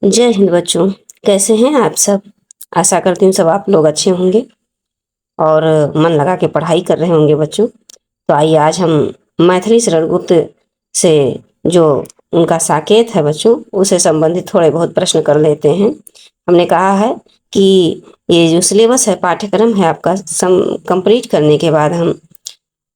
जय हिंद बच्चों। कैसे हैं आप सब? आशा करती हूँ सब आप लोग अच्छे होंगे और मन लगा के पढ़ाई कर रहे होंगे बच्चों। तो आइए आज हम मैथिली शरण गुप्त से जो उनका साकेत है बच्चों, उसे संबंधित थोड़े बहुत प्रश्न कर लेते हैं। हमने कहा है कि ये जो सिलेबस है, पाठ्यक्रम है आपका, कंप्लीट करने के बाद हम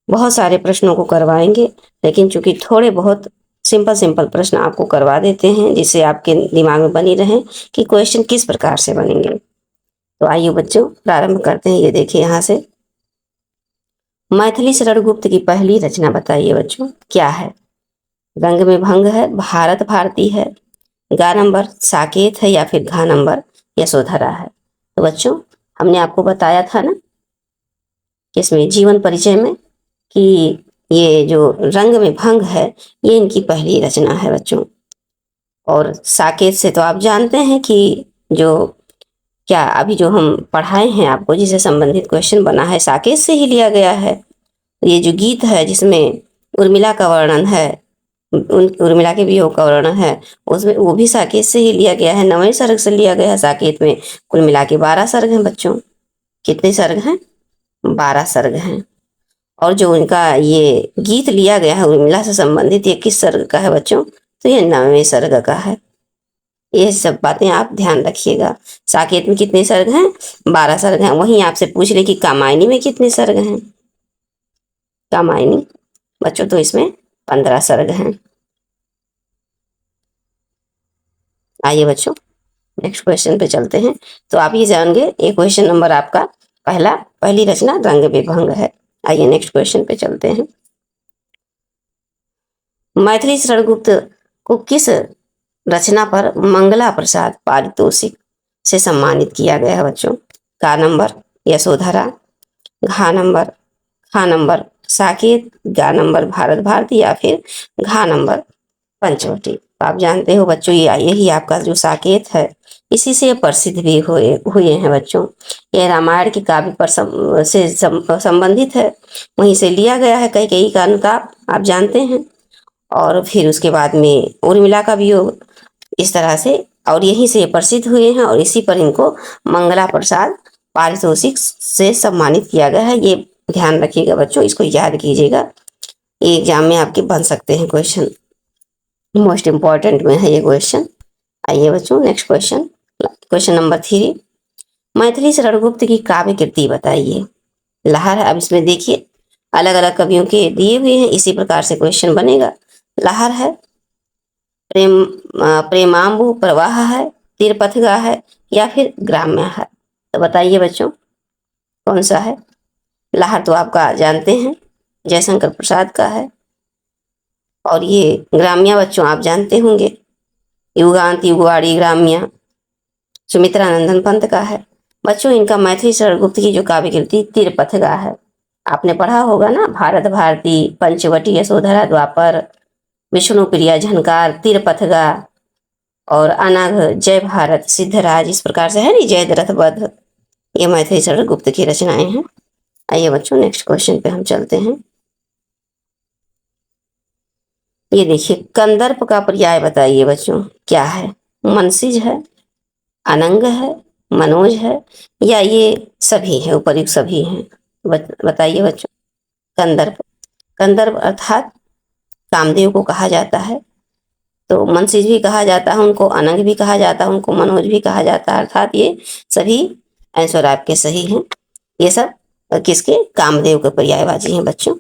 बहुत सारे प्रश्नों को करवाएंगे, लेकिन चूंकि थोड़े बहुत सिंपल सिंपल प्रश्न आपको करवा देते हैं जिससे आपके दिमाग में बनी रहे कि क्वेश्चन किस प्रकार से बनेंगे। तो आइए बच्चों प्रारंभ करते हैं। ये देखिए यहाँ से, मैथिली शरण गुप्त की पहली रचना बताइए बच्चों क्या है। रंग में भंग है, भारत भारती है, गा नंबर साकेत है, या फिर घा नंबर यशोधरा है। तो बच्चों हमने आपको बताया था ना इसमें जीवन परिचय में कि ये जो रंग में भंग है ये इनकी पहली रचना है बच्चों। और साकेत से तो आप जानते हैं कि जो क्या अभी जो हम पढ़ाए हैं आपको, जिससे संबंधित क्वेश्चन बना है, साकेत से ही लिया गया है। ये जो गीत है जिसमें उर्मिला का वर्णन है, उर्मिला के वियोग का वर्णन है, उसमें वो भी साकेत से ही लिया गया है, नवें सर्ग से लिया गया है। साकेत में कुल मिला के 12 सर्ग हैं बच्चों। कितने सर्ग हैं? 12 सर्ग हैं। और जो उनका ये गीत लिया गया है उर्मिला से संबंधित, ये किस सर्ग का है बच्चों? तो ये 9वें सर्ग का है। ये सब बातें आप ध्यान रखिएगा। साकेत में कितने सर्ग हैं? 12 सर्ग हैं। वहीं आपसे पूछ रहे कि कामायनी में कितने सर्ग हैं। कामायनी बच्चों तो इसमें 15 सर्ग हैं। आइए बच्चों नेक्स्ट क्वेश्चन पे चलते हैं। तो आप ये जानेंगे, ये क्वेश्चन नंबर आपका पहली रचना रंग विभंग है। आइए नेक्स्ट क्वेश्चन पे चलते हैं। मैथिली शरण गुप्त को किस रचना पर मंगला प्रसाद पारितोषिक से सम्मानित किया गया है बच्चों? का नंबर यशोधरा, घा नंबर खा नंबर साकेत, गा नंबर भारत भारती, या फिर घा नंबर पंचवटी। तो आप जानते हो बच्चों ये यही आपका जो साकेत है इसी से प्रसिद्ध भी हुए हुए हैं बच्चों। ये रामायण के काव्य पर संबंधित है, वहीं से लिया गया है कई का अनुताप, आप जानते हैं। और फिर उसके बाद में उर्मिला का वियोग, इस तरह से, और यहीं से प्रसिद्ध हुए हैं और इसी पर इनको मंगला प्रसाद पारितोषिक से सम्मानित किया गया है। ये ध्यान रखिएगा बच्चों, इसको याद कीजिएगा, ये एग्जाम में आपके बन सकते हैं क्वेश्चन, मोस्ट इंपॉर्टेंट में है ये क्वेश्चन। आइए बच्चों next question, question number 3, Maithili Sharan Gupt की काव्य कृति बताइए। लहर है। अब इसमें देखिए अलग अलग कवियों के दिए हुए हैं, इसी प्रकार से क्वेश्चन बनेगा। लहर है, प्रेमांबु प्रवाह है, तीरपथगा है, या फिर ग्राम्य है। तो बताइए बच्चों कौन सा है। लहर तो आपका जानते हैं जयशंकर प्रसाद का है, और ये ग्राम्य बच्चों आप जानते होंगे, युगांत युगवाड़ी ग्राम्य सुमित्रा नंदन पंत का है। बच्चों इनका मैथिली शरण गुप्त की जो काव्य कृति तीरपथगा है, आपने पढ़ा होगा ना, भारत भारती, पंचवटी, यशोधरा, द्वापर, विष्णु प्रिया, झनकार, तीरपथगा, और अनघ, जय भारत, सिद्धराज, इस प्रकार से है नी, जय द्रथ वध, ये मैथिली शरण गुप्त की रचनाएं हैं। आइए बच्चों नेक्स्ट क्वेश्चन पे हम चलते हैं। ये देखिए कंदर्प का पर्याय बताइए बच्चों क्या है। मनसिज है, अनंग है, मनोज है, या ये सभी है, उपयुक्त सभी हैं। बताइए बच्चों। कंदर्प, कंदर्प अर्थात कामदेव को कहा जाता है, तो मनसिज भी कहा जाता है उनको, अनंग भी कहा जाता है उनको, मनोज भी कहा जाता है, अर्थात ये सभी आंसर आपके सही हैं। ये सब किसके? कामदेव के पर्यायवाची हैं बच्चों,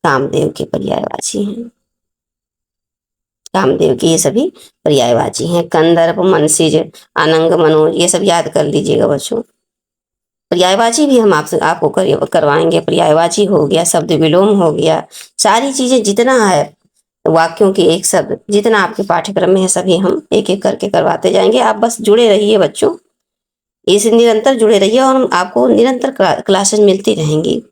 कामदेव के पर्यायवाची हैं, कामदेव के ये सभी पर्यायवाची हैं। कंदर्प, मनसिज, अनंग, मनोज, ये सब याद कर लीजिएगा बच्चों। पर्यायवाची भी हम आपसे आपको करवाएंगे। पर्यायवाची हो गया, शब्द विलोम हो गया, सारी चीजें जितना है वाक्यों के एक शब्द जितना आपके पाठ्यक्रम में है सभी हम एक एक करके करवाते जाएंगे। आप बस जुड़े रहिए बच्चों, इसे निरंतर जुड़े रहिए और आपको निरंतर क्लासेस मिलती रहेंगी।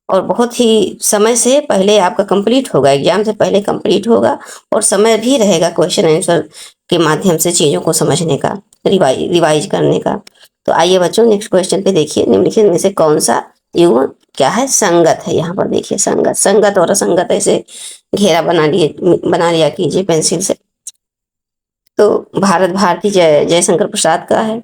और बहुत ही समय से पहले आपका कंप्लीट होगा, एग्जाम से पहले कंप्लीट होगा, और समय भी रहेगा क्वेश्चन आंसर के माध्यम से चीज़ों को समझने का, रिवाइज करने का। तो आइए बच्चों नेक्स्ट क्वेश्चन पे देखिए, निम्नलिखित में से कौन सा युग्म क्या है? संगत है। यहाँ पर देखिए संगत, संगत और असंगत ऐसे घेरा बना लिया कीजिए पेंसिल से। तो भारत भारती जयशंकर प्रसाद का है,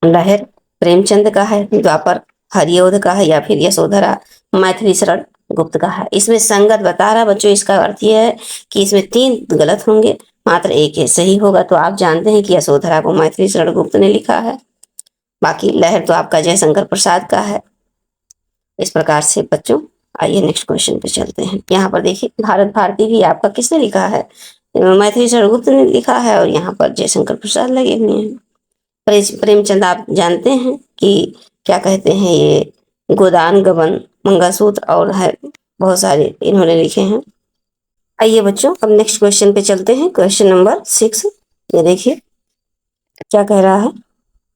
लहर प्रेमचंद का है, द्वापर हरिओध का है, या फिर यशोधरा मैथिली शरण गुप्त का है। इसमें संगत बता रहा बच्चों, इसका अर्थ यह है कि इसमें 3 गलत होंगे, मात्र एक ही सही होगा। तो आप जानते हैं कि यशोधरा को मैथिली शरण गुप्त ने लिखा है, बाकी लहर तो आपका जयशंकर प्रसाद का है। इस प्रकार से बच्चों आइए नेक्स्ट क्वेश्चन पे चलते हैं। यहाँ पर देखिए भारत भारती भी आपका किसने लिखा है, मैथिली शरण गुप्त ने लिखा है, और यहाँ पर जयशंकर प्रसाद लगे हुए हैं। प्रेमचंद आप जानते हैं कि क्या कहते हैं, ये गोदान गबन मंगलसूत्र और है बहुत सारे इन्होंने लिखे हैं। आइए बच्चों अब नेक्स्ट क्वेश्चन पे चलते हैं, क्वेश्चन नंबर 6। ये देखिए क्या कह रहा है,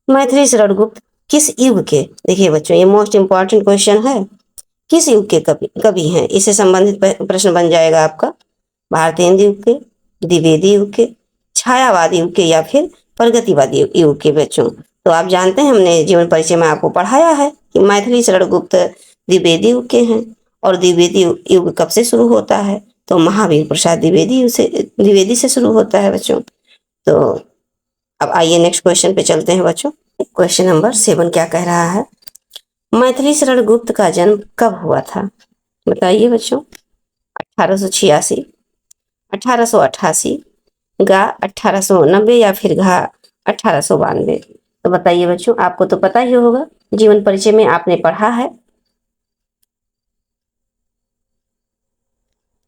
मैथिली शरण गुप्त किस युग के, देखिए बच्चों ये मोस्ट इंपॉर्टेंट क्वेश्चन है, किस युग के कवि हैं, इससे संबंधित प्रश्न बन जाएगा आपका। भारतेंदु युग के, द्विवेदी युग के, छायावादी युग के, या फिर प्रगतिवादी युग के बच्चों। तो आप जानते हैं हमने जीवन परिचय में आपको पढ़ाया है कि मैथिली शरण गुप्त द्विवेदी युग के हैं, और द्विवेदी युग कब से शुरू होता है, तो महावीर प्रसाद द्विवेदी से शुरू होता है बच्चों। तो अब आइए नेक्स्ट क्वेश्चन पे चलते हैं बच्चों। क्वेश्चन नंबर 7 क्या कह रहा है, मैथिली शरण गुप्त का जन्म कब हुआ था, बताइए बच्चों। 1886, 1888, गा 1890, या फिर घा 1892। तो बताइए बच्चों, आपको तो पता ही होगा, जीवन परिचय में आपने पढ़ा है।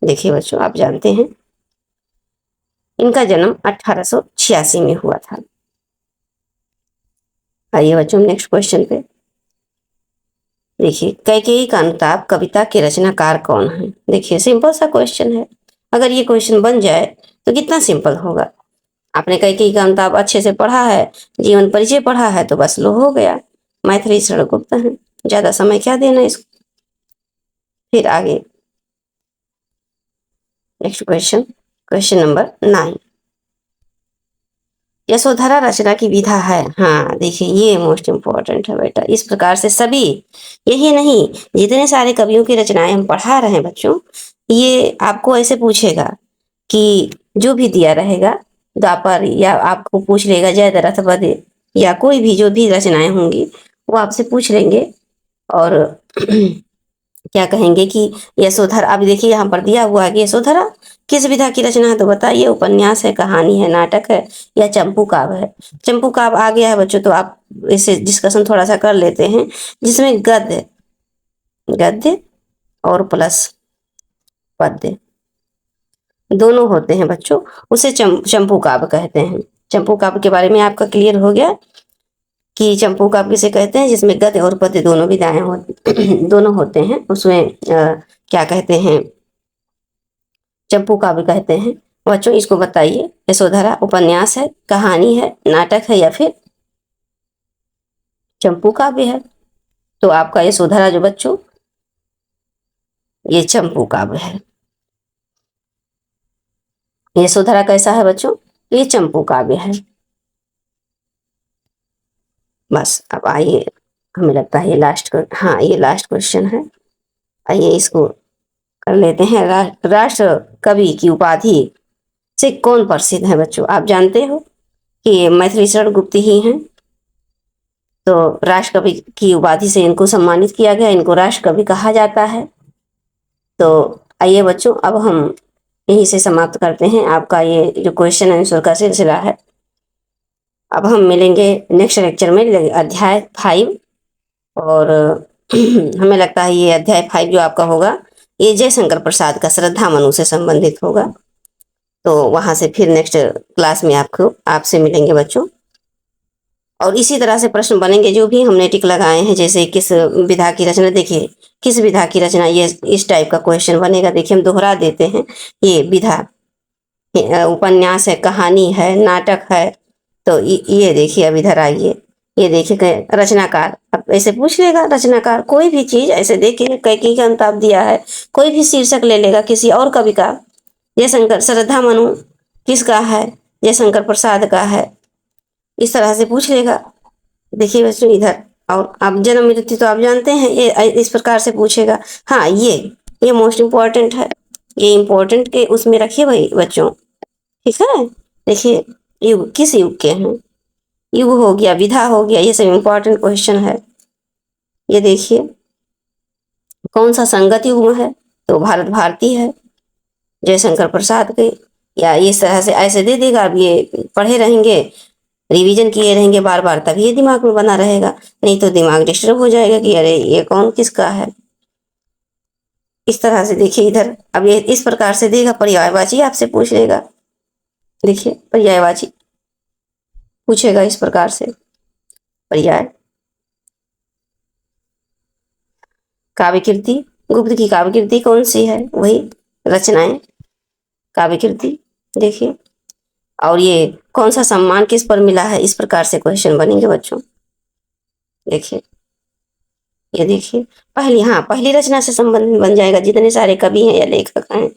देखिए बच्चों आप जानते हैं इनका जन्म 1886 में हुआ था। आइए बच्चों नेक्स्ट क्वेश्चन पे देखिए, कैकेयी का अनुताप कविता के रचनाकार कौन है। देखिए सिंपल सा क्वेश्चन है, अगर ये क्वेश्चन बन जाए तो कितना सिंपल होगा। आपने कैकेयी का अनुताप अच्छे से पढ़ा है, जीवन परिचय पढ़ा है, तो बस लो हो गया, मैथिली शरण गुप्त है। ज्यादा समय क्या देना इसको। फिर आगे next question, question number 9। Yashodhara रचना की विधा है, हाँ देखिए ये मोस्ट इंपॉर्टेंट है बेटा। इस प्रकार से सभी, यही नहीं जितने सारे कवियों की रचनाएं हम पढ़ा रहे हैं बच्चों, ये आपको ऐसे पूछेगा कि जो भी दिया रहेगा द्वापर, या आपको पूछ लेगा जयद्रथ वध, या कोई भी जो भी रचनाएं होंगी वो आपसे पूछ लेंगे, और क्या कहेंगे कि यशोधरा। अब देखिए यहाँ पर दिया हुआ है कि यशोधरा किस विधा की रचना है, तो बताइए उपन्यास है, कहानी है, नाटक है, या चंपू काव्य है। चंपू काव्य आ गया है बच्चों, तो आप इसे डिस्कशन थोड़ा सा कर लेते हैं, जिसमें गद्य गद्य और प्लस पद्य दोनों होते हैं बच्चों, उसे चंपू काव्य कहते हैं। चंपू काव्य के बारे में आपका क्लियर हो गया कि चंपू काव्य किसे कहते हैं, जिसमें गद्य और पद्य दोनों विधाएं दोनों होते हैं, उसमें क्या कहते हैं, चंपू काव्य कहते हैं। बच्चों इसको बताइए, यशोधरा उपन्यास है, कहानी है, नाटक है, या फिर चंपू काव्य है। तो आपका यशोधरा जो बच्चों ये चंपू काव्य है। यशोधरा कैसा है बच्चों, ये चंपू काव्य है। बस अब आइए, हमें लगता है ये लास्ट, हाँ ये लास्ट क्वेश्चन है। आइए इसको कर लेते हैं। राष्ट्र कवि की उपाधि से कौन प्रसिद्ध है बच्चों। आप जानते हो कि मैथिली शरण गुप्त ही हैं, तो राष्ट्र कवि की उपाधि से इनको सम्मानित किया गया, इनको राष्ट्र कवि कहा जाता है। तो आइए बच्चों अब हम यहीं से समाप्त करते हैं आपका ये जो क्वेश्चन आंसर का सिलसिला है। अब हम मिलेंगे नेक्स्ट लेक्चर में, अध्याय 5, और हमें लगता है ये अध्याय 5 जो आपका होगा ये जयशंकर प्रसाद का श्रद्धा मनु से संबंधित होगा। तो वहां से फिर नेक्स्ट क्लास में आपसे मिलेंगे बच्चों, और इसी तरह से प्रश्न बनेंगे जो भी हमने टिक लगाए हैं, जैसे किस विधा की रचना, देखिए किस विधा की रचना, ये इस टाइप का क्वेश्चन बनेगा। देखिए हम दोहरा देते हैं, ये विधा उपन्यास है, कहानी है, नाटक है। तो ये देखिए अब इधर आइए, ये देखिए रचनाकार, अब ऐसे पूछ लेगा रचनाकार, कोई भी चीज ऐसे देखिए, कैकेयी का अनुताप दिया है, कोई भी शीर्षक ले लेगा किसी और कवि का, जयशंकर श्रद्धा मनु किसका है, जयशंकर प्रसाद का है, इस तरह से पूछ लेगा। देखिए बच्चों इधर, और आप जन्म मृत्यु तो आप जानते हैं, ये इस प्रकार से पूछेगा। हाँ ये मोस्ट इम्पोर्टेंट है, ये इम्पोर्टेंट के उसमें रखिए भाई बच्चों, ठीक है। देखिए युग किस युग के हैं, युग हो गया, विधा हो गया, ये सब इंपॉर्टेंट क्वेश्चन है। ये देखिए कौन सा संगत युग में है, तो भारत भारती है, जयशंकर प्रसाद के। या इस तरह से ऐसे दे देगा, अब ये पढ़े रहेंगे, रिवीजन किए रहेंगे बार बार, तभी ये दिमाग में बना रहेगा, नहीं तो दिमाग डिस्टर्ब हो जाएगा कि अरे ये कौन किसका है। इस तरह से देखिए इधर, अब ये इस प्रकार से देगा, पर्यायवाची आपसे पूछ लेगा। देखिए पर्यायवाची पूछेगा इस प्रकार से, पर्याय। काव्य कीर्ति, गुप्त की काव्य कीर्ति कौन सी है, वही रचनाएं, काव्य कीर्ति। देखिए और ये कौन सा सम्मान किस पर मिला है, इस प्रकार से क्वेश्चन बनेंगे बच्चों। देखिए ये देखिए पहली, हाँ पहली रचना से संबंध बन जाएगा, जितने सारे कवि हैं या लेखक हैं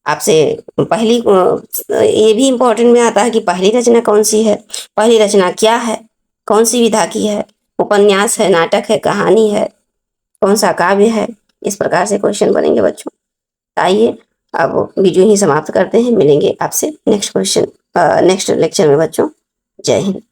आपसे पहली, ये भी इंपॉर्टेंट में आता है कि पहली रचना कौन सी है, पहली रचना क्या है, कौन सी विधा की है, उपन्यास है, नाटक है, कहानी है, कौन सा काव्य है, इस प्रकार से क्वेश्चन बनेंगे बच्चों। आइए अब वीडियो ही समाप्त करते हैं, मिलेंगे आपसे नेक्स्ट क्वेश्चन नेक्स्ट लेक्चर में बच्चों। जय हिंद।